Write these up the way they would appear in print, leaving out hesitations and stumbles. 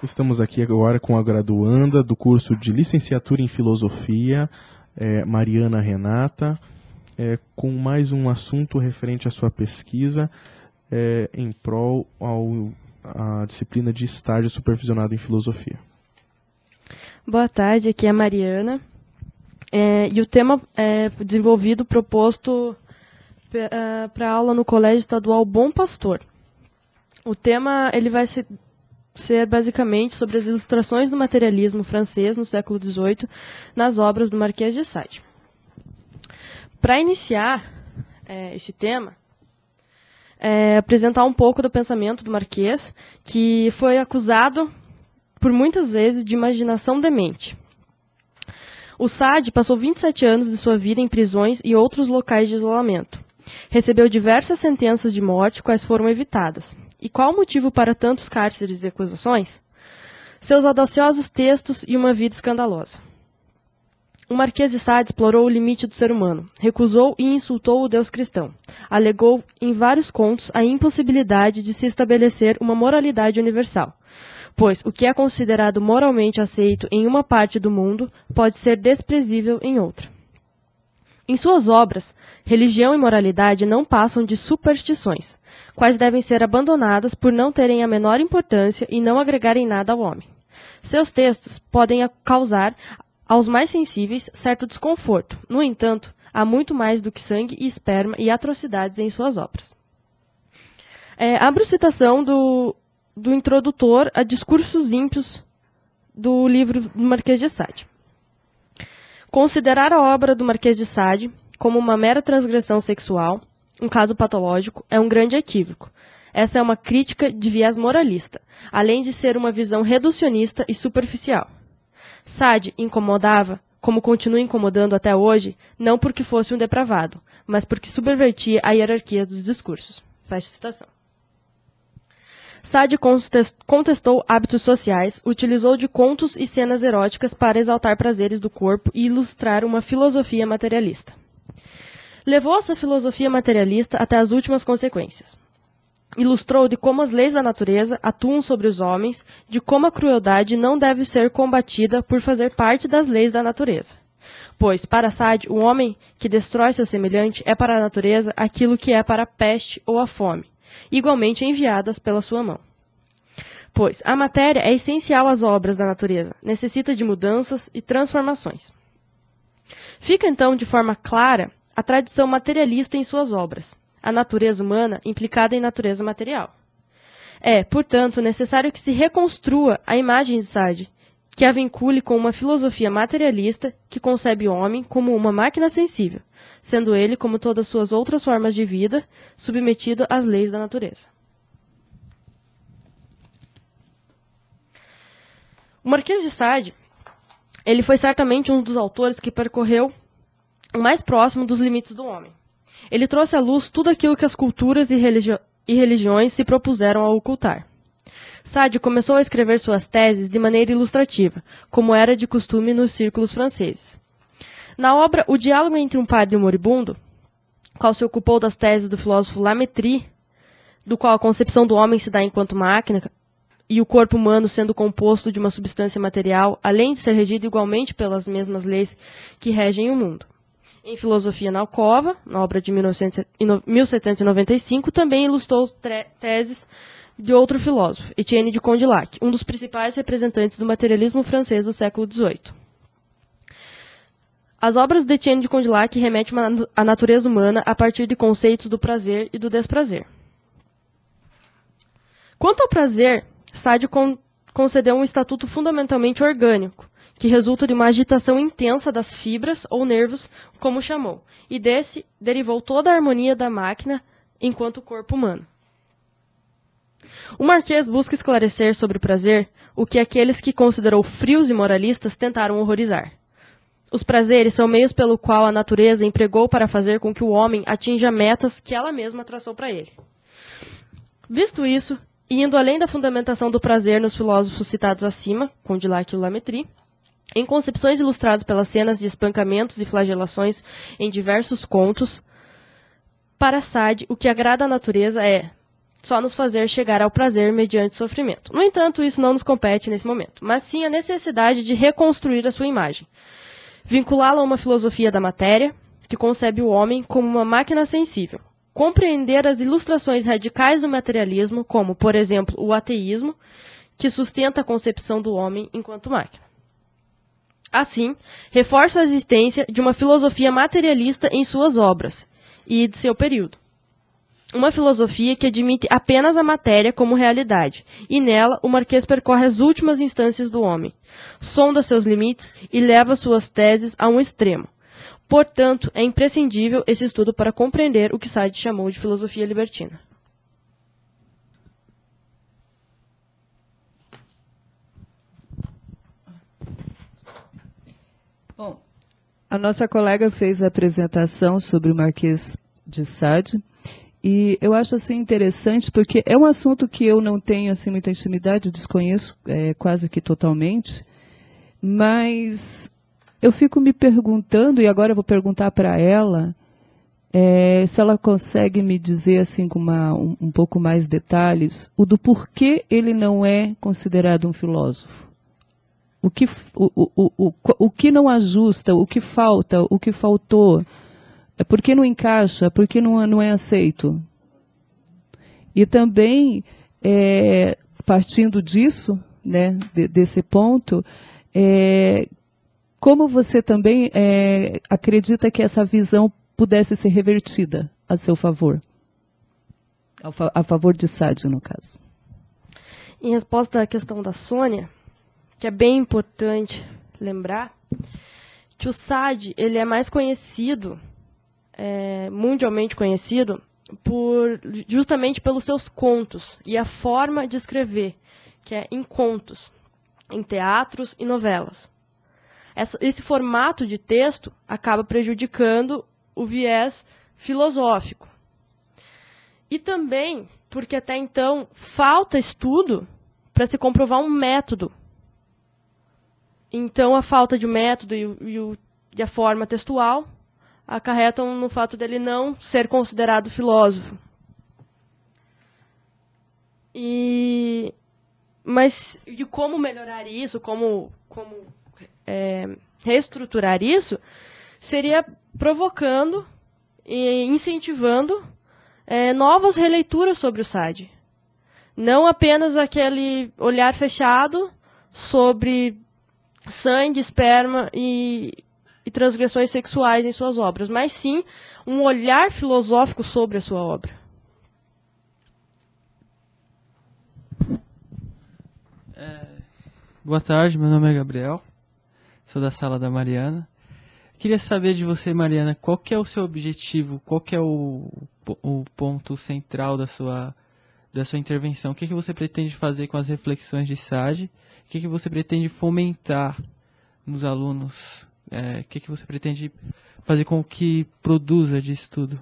Estamos aqui agora com a graduanda do curso de Licenciatura em Filosofia, Mariana Renata, com mais um assunto referente à sua pesquisa em prol à disciplina de estágio supervisionado em Filosofia. Boa tarde, aqui é a Mariana. E o tema desenvolvido, proposto para a aula no Colégio Estadual Bom Pastor. O tema ele vai ser basicamente sobre as ilustrações do materialismo francês no século XVIII nas obras do Marquês de Sade. Para iniciar esse tema, apresentar um pouco do pensamento do Marquês, que foi acusado por muitas vezes de imaginação demente. O Sade passou 27 anos de sua vida em prisões e outros locais de isolamento. Recebeu diversas sentenças de morte, quais foram evitadas. E qual o motivo para tantos cárceres e acusações? Seus audaciosos textos e uma vida escandalosa. O Marquês de Sade explorou o limite do ser humano, recusou e insultou o Deus cristão. Alegou em vários contos a impossibilidade de se estabelecer uma moralidade universal, pois o que é considerado moralmente aceito em uma parte do mundo pode ser desprezível em outra. Em suas obras, religião e moralidade não passam de superstições, quais devem ser abandonadas por não terem a menor importância e não agregarem nada ao homem. Seus textos podem causar aos mais sensíveis certo desconforto. No entanto, há muito mais do que sangue e esperma e atrocidades em suas obras. Abro citação do introdutor a Discursos Ímpios do livro do Marquês de Sade. Considerar a obra do Marquês de Sade como uma mera transgressão sexual, um caso patológico, é um grande equívoco. Essa é uma crítica de viés moralista, além de ser uma visão reducionista e superficial. Sade incomodava, como continua incomodando até hoje, não porque fosse um depravado, mas porque subvertia a hierarquia dos discursos. Fecha citação. Sade contestou hábitos sociais, utilizou de contos e cenas eróticas para exaltar prazeres do corpo e ilustrar uma filosofia materialista. Levou essa filosofia materialista até as últimas consequências. Ilustrou de como as leis da natureza atuam sobre os homens, de como a crueldade não deve ser combatida por fazer parte das leis da natureza. Pois, para Sade, o homem que destrói seu semelhante é para a natureza aquilo que é para a peste ou a fome, igualmente enviadas pela sua mão. Pois a matéria é essencial às obras da natureza, necessita de mudanças e transformações. Fica então de forma clara a tradição materialista em suas obras, a natureza humana implicada em natureza material. É, portanto, necessário que se reconstrua a imagem de Sade, que a vincule com uma filosofia materialista que concebe o homem como uma máquina sensível, sendo ele, como todas suas outras formas de vida, submetido às leis da natureza. O Marquês de Sade, ele foi certamente um dos autores que percorreu o mais próximo dos limites do homem. Ele trouxe à luz tudo aquilo que as culturas e religiões se propuseram a ocultar. Sade começou a escrever suas teses de maneira ilustrativa, como era de costume nos círculos franceses. Na obra O Diálogo entre um Padre e um Moribundo, qual se ocupou das teses do filósofo Lamétrie, do qual a concepção do homem se dá enquanto máquina, e o corpo humano sendo composto de uma substância material, além de ser regido igualmente pelas mesmas leis que regem o mundo. Em Filosofia na Alcova, na obra de 1795, também ilustrou teses de outro filósofo, Etienne de Condillac, um dos principais representantes do materialismo francês do século XVIII. As obras de Etienne de Condillac remetem à natureza humana a partir de conceitos do prazer e do desprazer. Quanto ao prazer, Sade concedeu um estatuto fundamentalmente orgânico, que resulta de uma agitação intensa das fibras ou nervos, como chamou, e desse derivou toda a harmonia da máquina enquanto corpo humano. O Marquês busca esclarecer sobre o prazer o que aqueles que considerou frios e moralistas tentaram horrorizar. Os prazeres são meios pelo qual a natureza empregou para fazer com que o homem atinja metas que ela mesma traçou para ele. Visto isso, e indo além da fundamentação do prazer nos filósofos citados acima, Condillac e Lamétrie, em concepções ilustradas pelas cenas de espancamentos e flagelações em diversos contos, para Sade, o que agrada à natureza é só nos fazer chegar ao prazer mediante sofrimento. No entanto, isso não nos compete nesse momento, mas sim a necessidade de reconstruir a sua imagem, vinculá-la a uma filosofia da matéria, que concebe o homem como uma máquina sensível, compreender as ilustrações radicais do materialismo, como, por exemplo, o ateísmo, que sustenta a concepção do homem enquanto máquina. Assim, reforça a existência de uma filosofia materialista em suas obras e de seu período. Uma filosofia que admite apenas a matéria como realidade, e nela o Marquês percorre as últimas instâncias do homem, sonda seus limites e leva suas teses a um extremo. Portanto, é imprescindível esse estudo para compreender o que Sade chamou de filosofia libertina. Bom, a nossa colega fez a apresentação sobre o Marquês de Sade, e eu acho assim interessante porque é um assunto que eu não tenho assim muita intimidade, desconheço quase que totalmente, mas eu fico me perguntando, e agora eu vou perguntar para ela, se ela consegue me dizer assim com um pouco mais detalhes, o do porquê ele não é considerado um filósofo. O que não ajusta, o que falta, o que faltou, por que não encaixa, por que não é aceito? E também, partindo disso, né, desse ponto, como você também acredita que essa visão pudesse ser revertida a seu favor? A favor de Sade, no caso. Em resposta à questão da Sônia, que é bem importante lembrar, que o Sade ele é mais conhecido, mundialmente conhecido, justamente pelos seus contos e a forma de escrever, que é em contos, em teatros e novelas. Esse formato de texto acaba prejudicando o viés filosófico. E também porque até então falta estudo para se comprovar um método. Então a falta de um método e a forma textual acarretam no fato dele não ser considerado filósofo. Mas de como melhorar isso, como reestruturar isso, seria provocando e incentivando novas releituras sobre o Sade. Não apenas aquele olhar fechado sobre sangue, esperma e transgressões sexuais em suas obras, mas sim um olhar filosófico sobre a sua obra. Boa tarde, meu nome é Gabriel, sou da sala da Mariana. Queria saber de você, Mariana, qual que é o seu objetivo, qual que é o ponto central da sua intervenção? O que você pretende fazer com as reflexões de Sade? O que você pretende fomentar nos alunos? O que você pretende fazer com que produza disso tudo?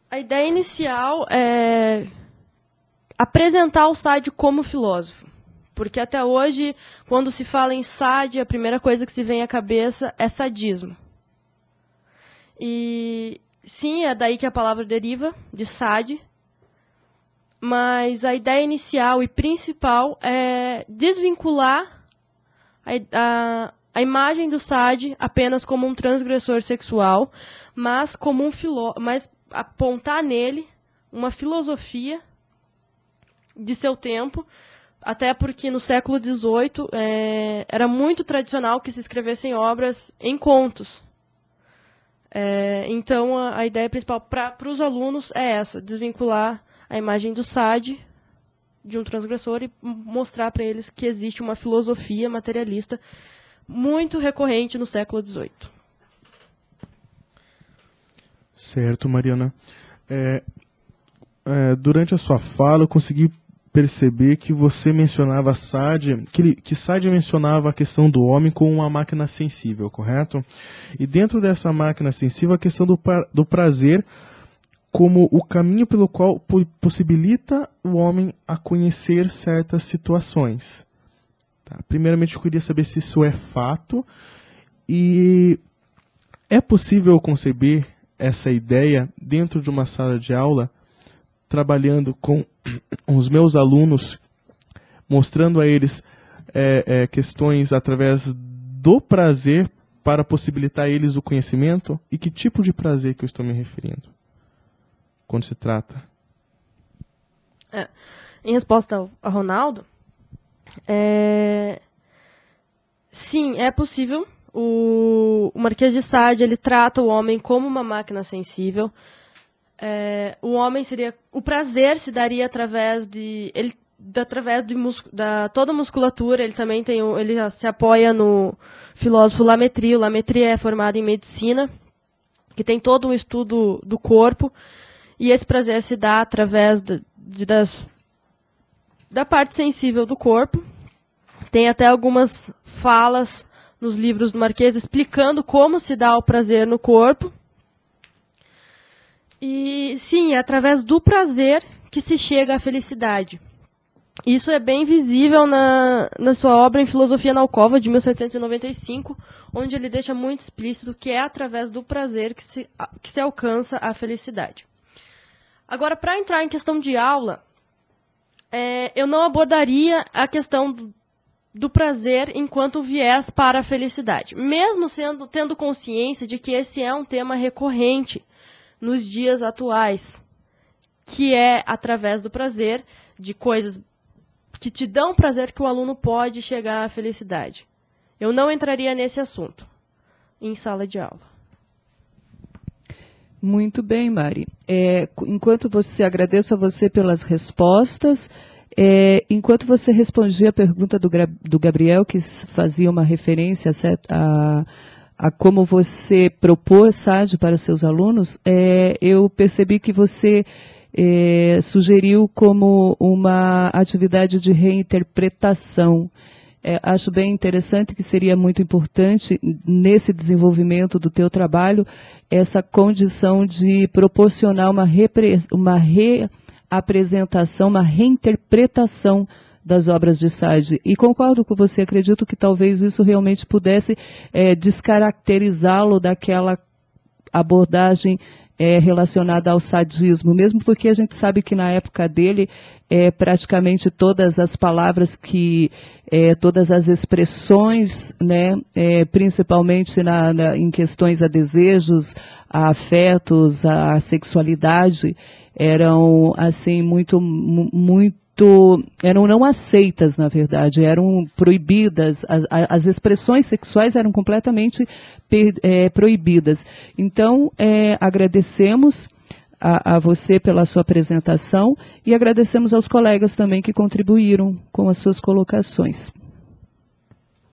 A ideia inicial é apresentar o Sade como filósofo. Porque até hoje, quando se fala em Sade, a primeira coisa que se vem à cabeça é sadismo. E sim, é daí que a palavra deriva, de Sade. Mas a ideia inicial e principal é desvincular a imagem do Sade apenas como um transgressor sexual, mas como mas apontar nele uma filosofia de seu tempo, até porque no século XVIII era muito tradicional que se escrevessem obras em contos. Então a ideia principal para os alunos é essa, desvincular a imagem do Sade de um transgressor e mostrar para eles que existe uma filosofia materialista muito recorrente no século XVIII. Certo, Mariana. Durante a sua fala, eu consegui perceber que você mencionava Sade, que Sade mencionava a questão do homem como uma máquina sensível, correto? E dentro dessa máquina sensível, a questão do prazer como o caminho pelo qual possibilita o homem a conhecer certas situações. Tá? Primeiramente, eu queria saber se isso é fato e é possível conceber essa ideia dentro de uma sala de aula, trabalhando com os meus alunos, mostrando a eles questões através do prazer para possibilitar a eles o conhecimento? E que tipo de prazer que eu estou me referindo quando se trata? Em resposta ao Ronaldo, sim, é possível. O Marquês de Sade, ele trata o homem como uma máquina sensível. O homem o prazer se daria através de toda a musculatura. Ele também ele se apoia no filósofo Lametrie. O Lametrie é formado em medicina, que tem todo um estudo do corpo, e esse prazer se dá através da parte sensível do corpo. Tem até algumas falas nos livros do Marquês explicando como se dá o prazer no corpo. E sim, é através do prazer que se chega à felicidade. Isso é bem visível na sua obra Em Filosofia na Alcova, de 1795, onde ele deixa muito explícito que é através do prazer que se alcança a felicidade. Agora, para entrar em questão de aula, eu não abordaria a questão do prazer enquanto viés para a felicidade, mesmo tendo consciência de que esse é um tema recorrente nos dias atuais, que é através do prazer, de coisas que te dão prazer, que o aluno pode chegar à felicidade. Eu não entraria nesse assunto em sala de aula. Muito bem, Mari. Agradeço a você pelas respostas. Enquanto você respondia a pergunta do Gabriel, que fazia uma referência a como você propôs SAD para seus alunos, eu percebi que você sugeriu como uma atividade de reinterpretação. Acho bem interessante, que seria muito importante nesse desenvolvimento do teu trabalho essa condição de proporcionar uma reapresentação, uma reinterpretação das obras de Sade. E concordo com você, acredito que talvez isso realmente pudesse descaracterizá-lo daquela abordagem relacionada ao sadismo, mesmo porque a gente sabe que na época dele, praticamente todas as palavras todas as expressões, né, principalmente em questões a desejos, a afetos, a sexualidade, eram assim eram não aceitas, na verdade, eram proibidas, as expressões sexuais eram completamente proibidas. Então, agradecemos a você pela sua apresentação e agradecemos aos colegas também que contribuíram com as suas colocações.